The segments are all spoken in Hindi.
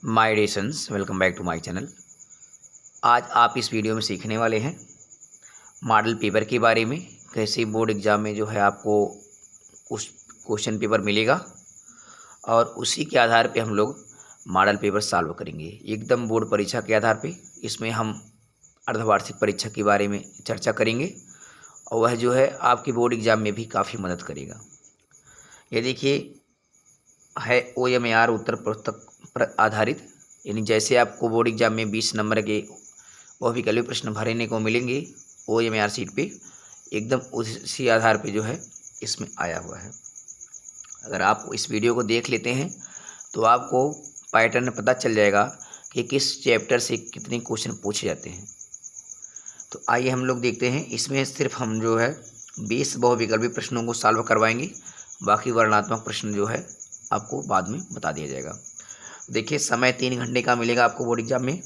My dears, welcome back to my channel. आज आप इस वीडियो में सीखने वाले हैं मॉडल पेपर के बारे में। कैसे बोर्ड एग्ज़ाम में जो है आपको उस क्वेश्चन पेपर मिलेगा और उसी के आधार पे हम लोग मॉडल पेपर सॉल्व करेंगे, एकदम बोर्ड परीक्षा के आधार पे। इसमें हम अर्धवार्षिक परीक्षा के बारे में चर्चा करेंगे और वह जो है आपके बोर्ड एग्ज़ाम में भी काफ़ी मदद करेगा। ये देखिए है OMAR उत्तर पुस्तक पर आधारित, यानी जैसे आपको बोर्ड एग्जाम में 20 नंबर के बहुविकल्पीय प्रश्न भरने को मिलेंगे OMAR सीट पे, एकदम उसी आधार पे जो है इसमें आया हुआ है। अगर आप इस वीडियो को देख लेते हैं तो आपको पैटर्न पता चल जाएगा कि किस चैप्टर से कितने क्वेश्चन पूछे जाते हैं। तो आइए हम लोग देखते हैं। इसमें सिर्फ हम जो है 20 बहुविकल्पीय प्रश्नों को सॉल्व करवाएंगे, बाकी वर्णनात्मक प्रश्न जो है आपको बाद में बता दिया जाएगा। देखिए समय 3 घंटे का मिलेगा आपको बोर्ड एग्जाम में,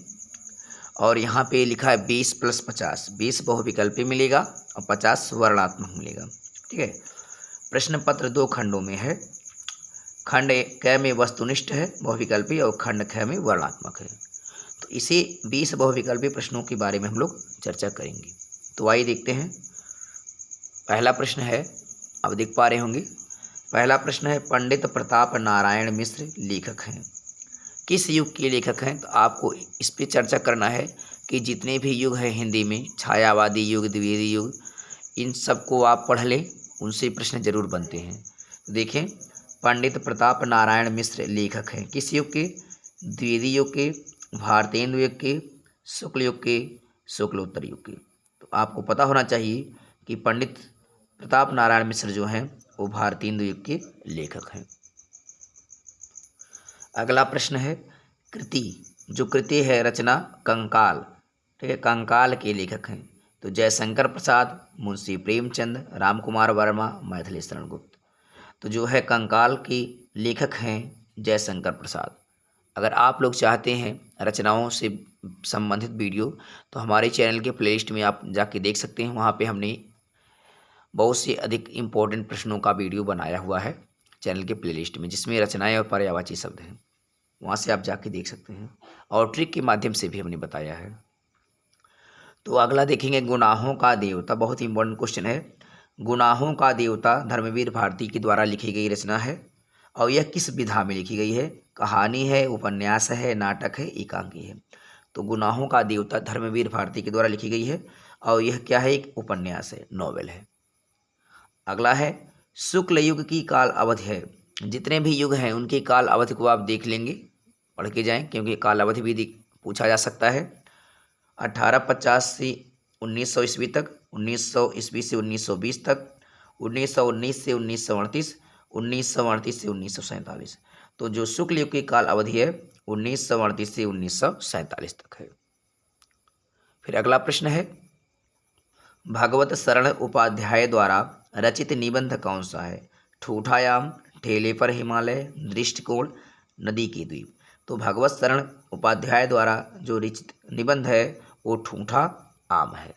और यहाँ पे लिखा है 20 + 50, 20 बहुविकल्पीय मिलेगा और 50 वर्णनात्मक मिलेगा। ठीक है। प्रश्न पत्र 2 खंडों में है। खंड क में वस्तुनिष्ठ है बहुविकल्पीय और खंड ख में वर्णनात्मक है। तो इसे 20 बहुविकल्पीय प्रश्नों के बारे में हम लोग चर्चा करेंगे। तो आइए देखते हैं। पहला प्रश्न है, आप देख पा रहे होंगे। पहला प्रश्न है, पंडित प्रताप नारायण मिश्र लेखक हैं, किस युग के लेखक हैं? तो आपको इस पे चर्चा करना है कि जितने भी युग हैं हिंदी में, छायावादी युग, द्विवेदी युग, इन सबको आप पढ़ लें, उनसे प्रश्न जरूर बनते हैं। देखें, पंडित प्रताप नारायण मिश्र लेखक हैं किस युग के? द्विवेदी युग के, भारतेंदु युग के, शुक्ल युग के, शुक्लोत्तर युग के। तो आपको पता होना चाहिए कि पंडित प्रताप नारायण मिश्र जो हैं वो भारतेंदु युग के लेखक हैं। अगला प्रश्न है, कृति, जो कृति है रचना कंकाल, ठीक है, कंकाल के लेखक हैं। तो जयशंकर प्रसाद, मुंशी प्रेमचंद, रामकुमार वर्मा, मैथिली शरण गुप्त। तो जो है कंकाल के लेखक हैं जयशंकर प्रसाद। अगर आप लोग चाहते हैं रचनाओं से संबंधित वीडियो तो हमारे चैनल के प्लेलिस्ट में आप जाके देख सकते हैं। वहाँ पे हमने बहुत से अधिक इम्पोर्टेंट प्रश्नों का वीडियो बनाया हुआ है चैनल के प्लेलिस्ट में, जिसमें रचनाएं और पर्यायवाची शब्द हैं। वहाँ से आप जाके देख सकते हैं, और ट्रिक के माध्यम से भी हमने बताया है। तो अगला देखेंगे, गुनाहों का देवता, बहुत ही इंपॉर्टेंट क्वेश्चन है। गुनाहों का देवता धर्मवीर भारती के द्वारा लिखी गई रचना है, और यह किस विधा में लिखी गई है? कहानी है, उपन्यास है, नाटक है, एकांकी है। तो गुनाहों का देवता धर्मवीर भारती के द्वारा लिखी गई है, और यह क्या है? एक उपन्यास है, नॉवेल है। अगला है, शुक्ल युग की काल अवधि है। जितने भी युग हैं उनकी काल अवधि को आप देख लेंगे, पढ़ के जाएं, क्योंकि काल अवधि भी पूछा जा सकता है। 1850 से 1900 ईस्वी तक, 1900 ईस्वी से 1920 तक, 1919 से 1938, 1938 से 1947। तो जो शुक्ल युग की काल अवधि है 1938 से 1947 तक है। फिर अगला प्रश्न है, भगवत शरण उपाध्याय द्वारा रचित निबंध कौन सा है? ठूठायाम, ठेले पर हिमालय, दृष्टिकोण, नदी के द्वीप। तो भगवत शरण उपाध्याय द्वारा जो रचित निबंध है वो ठूठा आम है,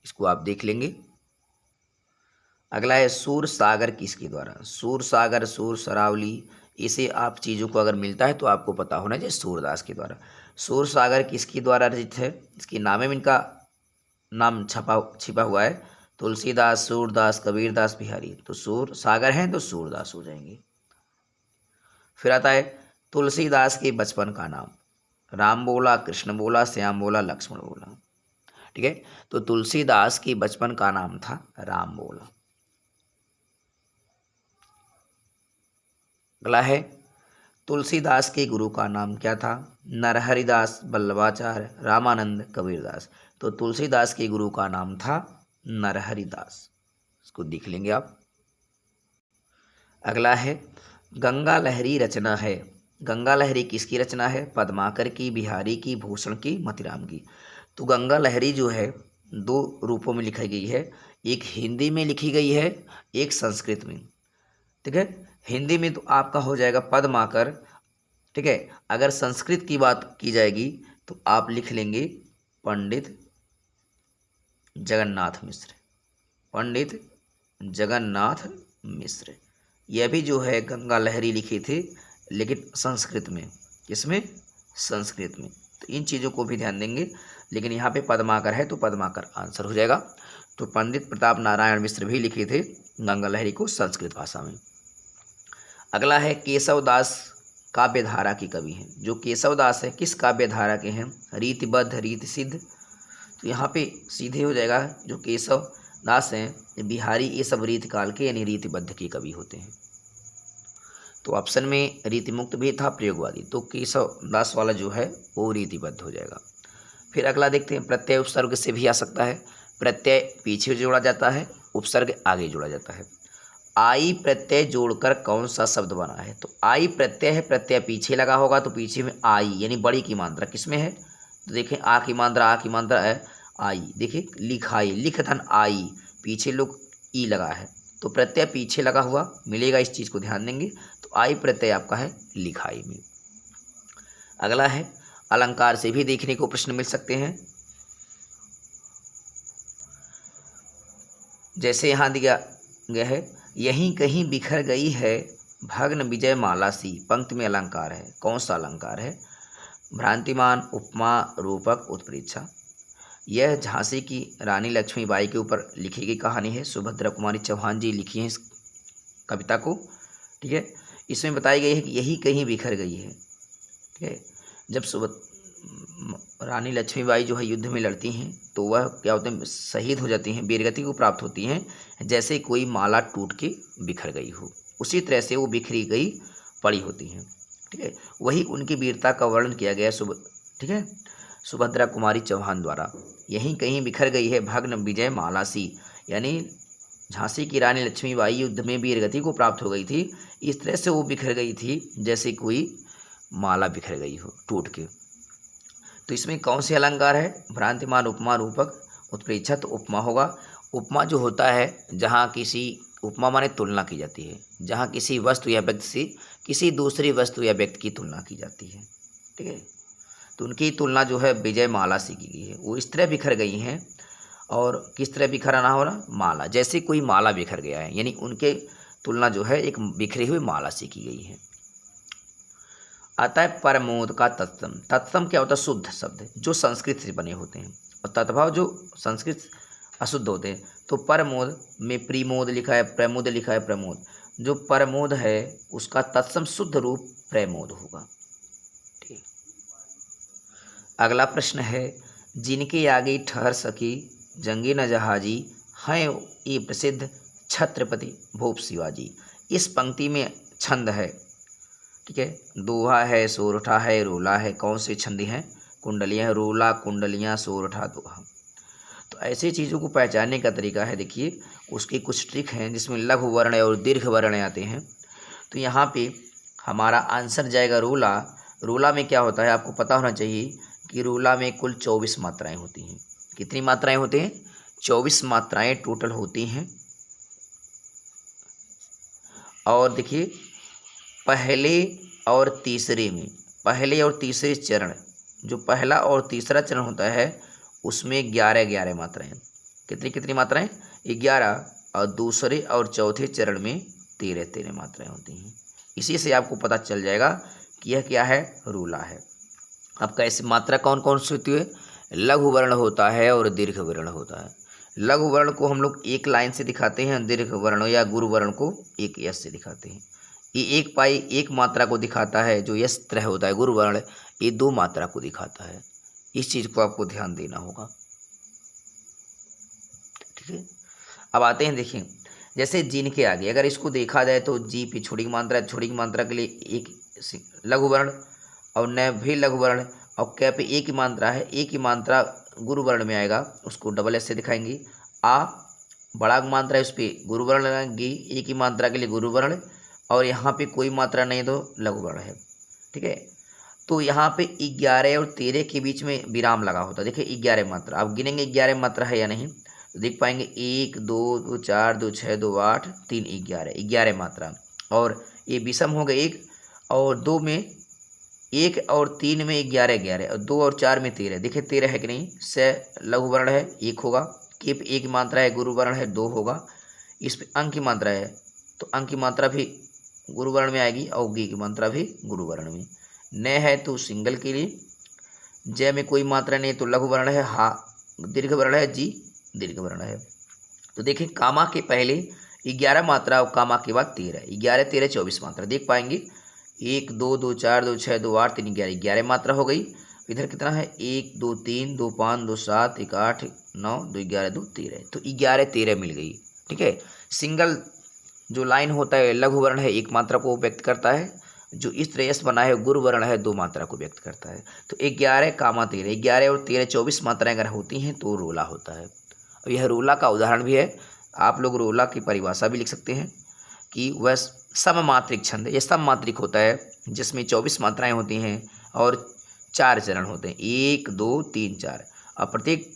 इसको आप देख लेंगे। अगला है, सूर सागर किसके द्वारा? सूर सागर, सूर सरावली, इसे आप चीज़ों को अगर मिलता है तो आपको पता होना चाहिए सूरदास के द्वारा। सूर सागर किसके द्वारा रचित है? इसके नामे में इनका नाम छिपा हुआ है, तुलसीदास, सूरदास, कबीरदास, बिहारी। तो सूर सागर हैं तो सूरदास हो जाएंगे। फिर आता है, तुलसीदास के बचपन का नाम? राम बोला, कृष्ण बोला, श्याम बोला, लक्ष्मण बोला। ठीक है, तो तुलसीदास के बचपन का नाम था राम बोला। अगला है, तुलसीदास के गुरु का नाम क्या था? नरहरिदास, वल्लभाचार्य, रामानंद, कबीरदास। तो तुलसीदास के गुरु का नाम था नरहरिदास, इसको देख लेंगे आप। अगला है, गंगा लहरी रचना है। गंगा लहरी किसकी रचना है? पद्माकर की, बिहारी की, भूषण की, मतीराम की। तो गंगा लहरी जो है 2 रूपों में लिखी गई है, एक हिंदी में लिखी गई है, एक संस्कृत में। ठीक है, हिंदी में तो आपका हो जाएगा पद्माकर। ठीक है, अगर संस्कृत की बात की जाएगी तो आप लिख लेंगे पंडित जगन्नाथ मिश्र, पंडित जगन्नाथ मिश्र। यह भी जो है गंगा लहरी लिखे थे, लेकिन संस्कृत में। किसमें? संस्कृत में। तो इन चीज़ों को भी ध्यान देंगे, लेकिन यहाँ पे पद्माकर है तो पद्माकर आंसर हो जाएगा। तो पंडित प्रताप नारायण मिश्र भी लिखे थे गंगा लहरी को संस्कृत भाषा में। अगला है केशवदास काव्य धारा के कवि हैं। जो केशवदास है किस काव्य धारा के हैं? रीतिबद्ध, रीति सिद्ध। तो यहाँ पे सीधे हो जाएगा, जो केशव दास हैं ये बिहारी, ये सब रीति काल के यानी रीतिबद्ध के कवि होते हैं। तो ऑप्शन में रीति मुक्त भी था, प्रयोगवादी, तो केशव दास वाला जो है वो रीतिबद्ध हो जाएगा। फिर अगला देखते हैं, प्रत्यय उपसर्ग से भी आ सकता है। प्रत्यय पीछे जोड़ा जाता है, उपसर्ग आगे जोड़ा जाता है। आई प्रत्यय जोड़कर कौन सा शब्द बना है? तो आई प्रत्यय है, प्रत्यय पीछे लगा होगा तो पीछे में आई यानी बड़ी की मात्रा किस में है? तो देखें आ की मात्रा है आई। देखिए लिखाई, लिख धन आई, पीछे लोग ई लगा है तो प्रत्यय पीछे लगा हुआ मिलेगा, इस चीज़ को ध्यान देंगे। तो आई प्रत्यय आपका है लिखाई में। अगला है अलंकार से भी देखने को प्रश्न मिल सकते हैं। जैसे यहाँ दिया गया है, यहीं कहीं बिखर गई है भग्न विजय माला सी। पंक्ति में अलंकार है, कौन सा अलंकार है? भ्रांतिमान, उपमा, रूपक, उत्प्रेक्षा। यह झांसी की रानी लक्ष्मीबाई के ऊपर लिखी गई कहानी है। सुभद्रा कुमारी चौहान जी लिखी है इस कविता को, ठीक है। इसमें बताई गई है कि यही कहीं बिखर गई है, ठीक है। जब रानी लक्ष्मीबाई जो है युद्ध में लड़ती हैं तो वह क्या होते हैं, शहीद हो जाती हैं, वीरगति को प्राप्त होती हैं, जैसे कोई माला टूट के बिखर गई हो, उसी तरह से वो बिखरी गई पड़ी होती हैं, ठीक है। वही उनकी वीरता का वर्णन किया गया ठीक है, सुभद्रा कुमारी चौहान द्वारा। यहीं कहीं बिखर गई है भग्न विजय माला सी, यानी झांसी की रानी लक्ष्मीबाई युद्ध में वीरगति को प्राप्त हो गई थी, इस तरह से वो बिखर गई थी जैसे कोई माला बिखर गई हो टूट के। तो इसमें कौन से अलंकार है? भ्रांतिमान, उपमा, रूपक, उत्प्रेक्षा। तो उपमा होगा। उपमा जो होता है जहाँ किसी, उपमा माने तुलना की जाती है, जहाँ किसी वस्तु या व्यक्ति से किसी दूसरी वस्तु या व्यक्ति की तुलना की जाती है, ठीक है। तो उनकी तुलना जो है विजय माला से की गई है। वो इस तरह बिखर गई हैं, और किस तरह बिखरा हो रहा? माला, जैसे कोई माला बिखर गया है, यानी उनके तुलना जो है एक बिखरी हुई माला से की गई है। आता है परमोद का तत्सम। तत्सम क्या होता है? शुद्ध शब्द जो संस्कृत से बने होते हैं, और तत्भाव जो संस्कृत अशुद्ध होते हैं। तो परमोद में प्रीमोद लिखा है, प्रमोद लिखा है, प्रमोद। जो परमोद है उसका तत्सम शुद्ध रूप प्रमोद होगा, ठीक। अगला प्रश्न है, जिनके आगे ठहर सकी जंगी न जहाजी हैं ये प्रसिद्ध छत्रपति भूप शिवाजी। इस पंक्ति में छंद है, ठीक है। दोहा है, सोरठा है, रोला है। कौन से छंद हैं? कुंडलियाँ हैं, रोला, कुंडलियाँ, सोरठा, दोहा। तो ऐसी चीज़ों को पहचानने का तरीका है, देखिए उसकी कुछ ट्रिक हैं जिसमें लघु वर्ण और दीर्घ वर्ण आते हैं। तो यहाँ पे हमारा आंसर जाएगा रोला। रोला में क्या होता है आपको पता होना चाहिए कि रोला में कुल 24 मात्राएं होती हैं। कितनी मात्राएं होती हैं? 24 मात्राएं टोटल होती हैं। और देखिए पहले और तीसरे में, पहले और तीसरे चरण, जो पहला और तीसरा चरण होता है उसमें 11 मात्राएं। कितनी कितनी मात्राएं? 11। और दूसरे और चौथे चरण में 13 मात्राएं होती हैं। इसी से आपको पता चल जाएगा कि यह क्या है? रोला है। अब कैसे मात्रा कौन कौन सी होती है? लघु वर्ण होता है और दीर्घ वर्ण होता है। लघु वर्ण को हम लोग एक लाइन से दिखाते हैं, दीर्घ वर्ण या गुरु वर्ण को एक यश से दिखाते हैं। ये एक पाई एक मात्रा को दिखाता है, जो यश तरह होता है गुरु वर्ण, ये 2 मात्रा को दिखाता है। इस चीज़ को आपको ध्यान देना होगा, ठीक है। अब आते हैं, देखिए जैसे जिन के आगे अगर इसको देखा जाए तो जी पिछोड़ी की मात्रा, छोड़ी की मात्रा के लिए एक लघु वर्ण, और न भी लघु वर्ण, और कै पे एक ही मात्रा है, एक ही मात्रा गुरु वर्ण में आएगा, उसको डबल एस से दिखाएंगे। आ बड़ा मात्रा है उस पर गुरु वर्ण लगाएंगे, एक ही मात्रा के लिए गुरु वर्ण, और यहाँ पे कोई मात्रा नहीं तो लघु वर्ण है, ठीक है। तो यहाँ पे 11 और 13 के बीच में विराम लगा होता है। देखिए 11 मात्रा, आप गिनेंगे 11 मात्रा है या नहीं तो देख पाएंगे 1 2 4 2 6 2 8 3 11 मात्रा। और ये विषम हो गए 1 और 2 में, 1 और 3 में 11 और 2 और 4 में 13। देखिए 13 है कि नहीं? से लघु वर्ण है 1 होगा, के पे 1 मात्रा है गुरु वर्ण है 2 होगा। इस पे अंक की मात्रा है तो अंक की मात्रा भी गुरु वर्ण में आएगी और गी की मात्रा भी गुरु वर्ण में। न है तो सिंगल के लिए, जय में कोई मात्रा नहीं तो लघु वर्ण है, हा दीर्घ वर्ण है, जी दीर्घ वर्ण है। तो देखिए कामा के पहले 11 मात्रा और कामा के बाद 13, 11 13 24 मात्रा देख पाएंगे। 1 2 2 4 2 6 2 8 3 11, 11 मात्रा हो गई। इधर कितना है 1 2 3 2 5 2 7 1 8 9 2 11 2 13, तो 11 13 मिल गई। ठीक है, सिंगल जो लाइन होता है लघु वर्ण है एक मात्रा को व्यक्त करता है, जो इस तरह यस बना है गुरु वर्ण है 2 मात्रा को व्यक्त करता है। तो 11 कामा 13, 11 और 13 24 मात्राएं अगर होती हैं तो रोला होता है। और यह रोला का उदाहरण भी है। आप लोग रोला की परिभाषा भी लिख सकते हैं कि वह सममात्रिक छंद, यह सममात्रिक होता है जिसमें 24 मात्राएं होती हैं और 4 चरण होते हैं, 1 2 3 4, और प्रत्येक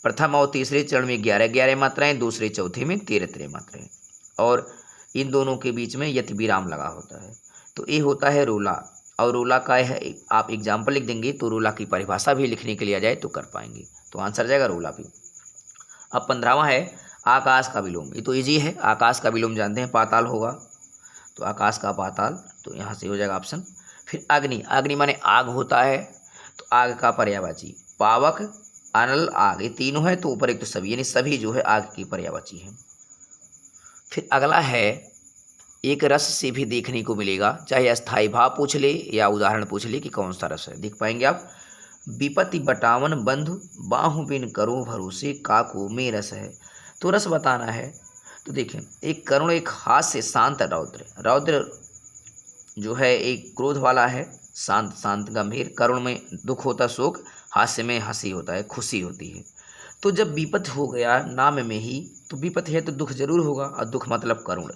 प्रथम और तीसरे चरण में 11 11 मात्राएं, दूसरे चौथे में 13 13 मात्राएं, और इन दोनों के बीच में यति विराम लगा होता है। तो ये होता है रोला। और रोला का है आप एग्जाम्पल लिख देंगे तो रोला की परिभाषा भी लिखने के लिए आ जाए तो कर पाएंगे, तो आंसर जाएगा रोला भी। अब 15वां है आकाश का विलोम। ये तो इजी है, आकाश का विलोम जानते हैं पाताल होगा, तो आकाश का पाताल, तो यहाँ से हो जाएगा ऑप्शन। फिर अग्नि, अग्नि माने आग होता है, तो आग का पर्यायवाची पावक अनल आग, ये तीनों है तो ऊपर एक तो सभी, यानी सभी जो है आग की पर्यायवाची है। फिर अगला है एक रस से भी देखने को मिलेगा, चाहे अस्थाई भाव पूछ ले या उदाहरण पूछ ले कि कौन सा रस है, देख पाएंगे आप। विपत्ति बटावन बंधु बाहु बिन करो भरोसे काको में रस है, तो रस बताना है। तो देखिए एक करुण, एक हास्य, शांत रौद्र, रौद्र जो है एक क्रोध वाला है, शांत शांत गंभीर, करुण में दुख होता शोक, हास्य में हंसी होता है खुशी होती है। तो जब विपत हो गया नाम में ही, तो विपत है तो दुख जरूर होगा, और दुख मतलब करुण,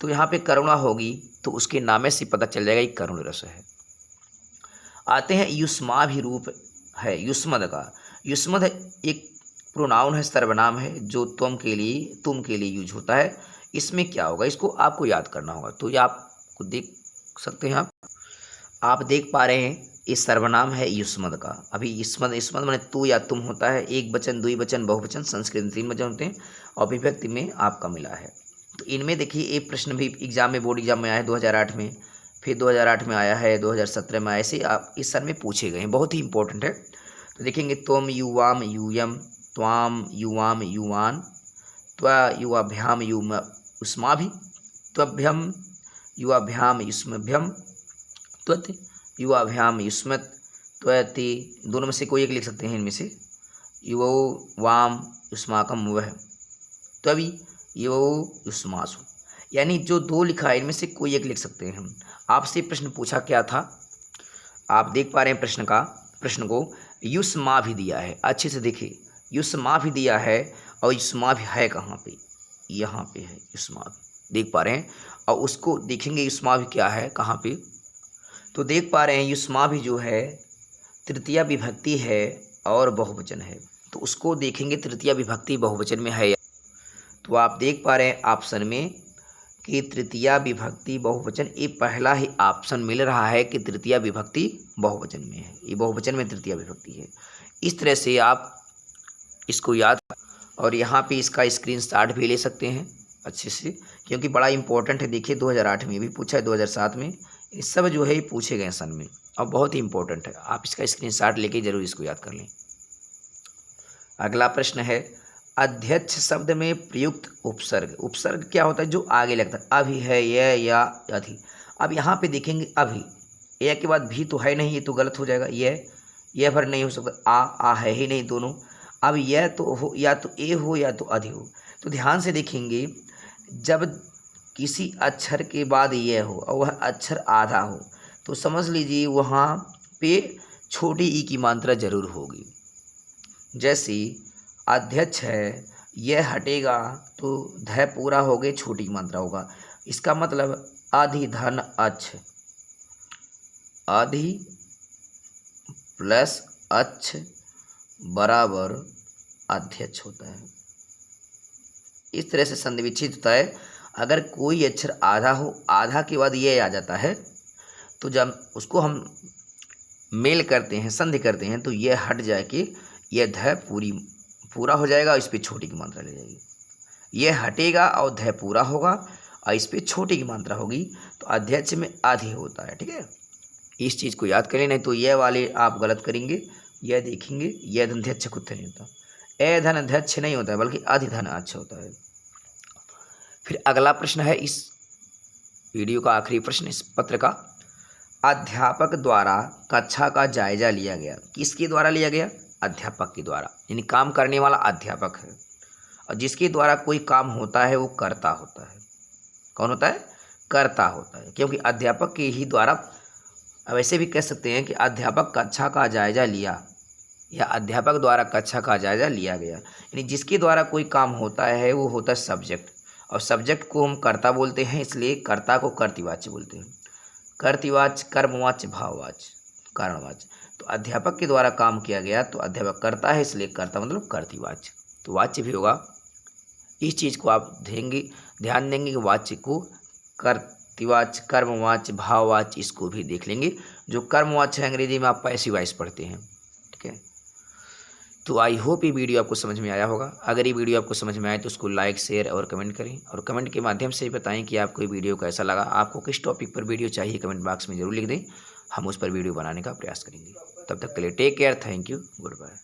तो यहाँ पे करुणा होगी तो उसके नामे से पता चल जाएगा ये करुण रस है। आते हैं युष्माभिरूप है युष्मद का। युष्मद एक प्रोनाउन है, सर्वनाम है, जो तुम के लिए यूज होता है। इसमें क्या होगा, इसको आपको याद करना होगा, तो ये आपको देख सकते हैं। आप देख पा रहे हैं ये सर्वनाम है युष्मद का। अभी युष्मद, युष्मद माने तू या तुम होता है, एक वचन द्विवचन बहुवचन, संस्कृत में 3 वचन होते हैं, और विभक्ति में आपका मिला है। तो इनमें देखिए एक प्रश्न भी एग्जाम में, बोर्ड एग्जाम में आया है 2008 में, फिर 2008 में आया है, 2017 में, ऐसे आप इस साल में पूछे गए हैं, बहुत ही इंपॉर्टेंट है। तो देखेंगे त्वम युवाम यूयम, त्वाम युवाम युवान, त्वा युवाभ्याम युम उष्माभि, त्वभ्यम युवाभ्याम युष्मभ्यम, त्वत युवाभ्याम युष्मत, त्वति, दोनों में से कोई एक लिख सकते हैं इनमें से, युवो वाम युष्माकम वह, त्वि युवो युष्मासु, यानी जो 2 लिखा है इनमें से कोई एक लिख सकते हैं हम। आपसे प्रश्न पूछा क्या था, आप देख पा रहे हैं प्रश्न को युष्मा भी दिया है, अच्छे से देखिए युष्मा भी दिया है, और युष्मा भी है कहाँ पे, यहाँ पे है युष्मा भी, देख पा रहे हैं। और उसको देखेंगे युष्मा भी क्या है कहाँ पे, तो देख पा रहे हैं युष्मा भी जो है तृतीया विभक्ति है और बहुवचन है, तो उसको देखेंगे तृतीया विभक्ति बहुवचन में है, तो आप देख पा रहे हैं ऑप्शन में कि तृतीया विभक्ति बहुवचन, ये पहला ही ऑप्शन मिल रहा है कि तृतीया विभक्ति बहुवचन में है, ये बहुवचन में तृतीया विभक्ति है। इस तरह से आप इसको याद, और यहाँ पे इसका स्क्रीनशॉट भी ले सकते हैं अच्छे से, क्योंकि बड़ा इंपॉर्टेंट है। देखिए 2008 में भी पूछा है, 2007 में, ये सब जो है ये पूछे गए सन में, और बहुत ही इंपॉर्टेंट है। आप इसका स्क्रीनशॉट लेके जरूर इसको याद कर लें। अगला प्रश्न है अध्यक्ष शब्द में प्रयुक्त उपसर्ग। उपसर्ग क्या होता है, जो आगे लगता है, अभी है, यह या अधि। अब यहाँ पे देखेंगे अभी, यह के बाद भी तो है नहीं, ये तो गलत हो जाएगा, यह भर नहीं हो सकता, आ है ही नहीं दोनों। अब यह तो हो, या तो ए हो या तो अधि हो। तो ध्यान से देखेंगे, जब किसी अक्षर के बाद यह हो और वह अक्षर आधा हो, तो समझ लीजिए वहाँ पे छोटी ई की मात्रा जरूर होगी। जैसे अध्यक्ष है, यह हटेगा तो ध पूरा हो गए, छोटी मात्रा होगा। इसका मतलब अधि धन अच्छ, अधि प्लस अच्छ बराबर अध्यक्ष होता है। इस तरह से संधि विच्छेद होता है। अगर कोई अक्षर आधा हो, आधा के बाद ये आ जाता है, तो जब उसको हम मेल करते हैं, संधि करते हैं, तो यह हट जाए कि यह ध पूरा हो जाएगा और इस पर छोटी की मात्रा ले जाएगी। यह हटेगा और ध पूरा होगा और इस पर छोटी की मात्रा होगी, तो अध्यक्ष में आधे होता है। ठीक है, इस चीज़ को याद करें, नहीं तो यह वाले आप गलत करेंगे। यह देखेंगे, यह धन्यच्छ कुत्ते नहीं होता, ए धन अध्यक्ष नहीं होता है, बल्कि अधिधन अच्छा होता है। फिर अगला प्रश्न है इस वीडियो का आखिरी प्रश्न इस पत्र का, अध्यापक द्वारा कक्षा का जायजा लिया गया। किसके द्वारा लिया गया? अध्यापक के द्वारा, यानी काम करने वाला अध्यापक है, और जिसके द्वारा कोई काम होता है वो कर्ता होता है। कौन होता है? कर्ता होता है, क्योंकि अध्यापक के ही द्वारा। अब ऐसे भी कह सकते हैं कि अध्यापक कक्षा का जायजा लिया, या अध्यापक द्वारा कक्षा का जायजा लिया गया, यानी जिसके द्वारा कोई काम होता है वो होता है सब्जेक्ट, और सब्जेक्ट को हम कर्ता बोलते हैं, इसलिए कर्ता को कर्तृवाच्य बोलते हैं। कर्तृवाच्य, कर्मवाच्य, भाववाच्य, कारणवाच्य। तो अध्यापक के द्वारा काम किया गया तो अध्यापक कर्ता है, इसलिए कर्ता मतलब कर्तृवाच्य, तो वाच्य भी होगा। इस चीज़ को आप ध्यान देंगे कि वाच्य को कर्तृवाच्य, कर्मवाच्य, भाववाच्य, इसको भी देख लेंगे। जो कर्मवाच्य है अंग्रेजी में आप पैसिव वॉइस पढ़ते हैं, ठीक है। तो आई होप ये वीडियो आपको समझ में आया होगा। अगर ये वीडियो आपको समझ में आए तो उसको लाइक, शेयर और कमेंट करें, और कमेंट के माध्यम से बताएं कि आपको ये वीडियो कैसा लगा, आपको किस टॉपिक पर वीडियो चाहिए, कमेंट बॉक्स में जरूर लिख दें, हम उस पर वीडियो बनाने का प्रयास करेंगे। तब तक के लिए take care, thank you, good bye.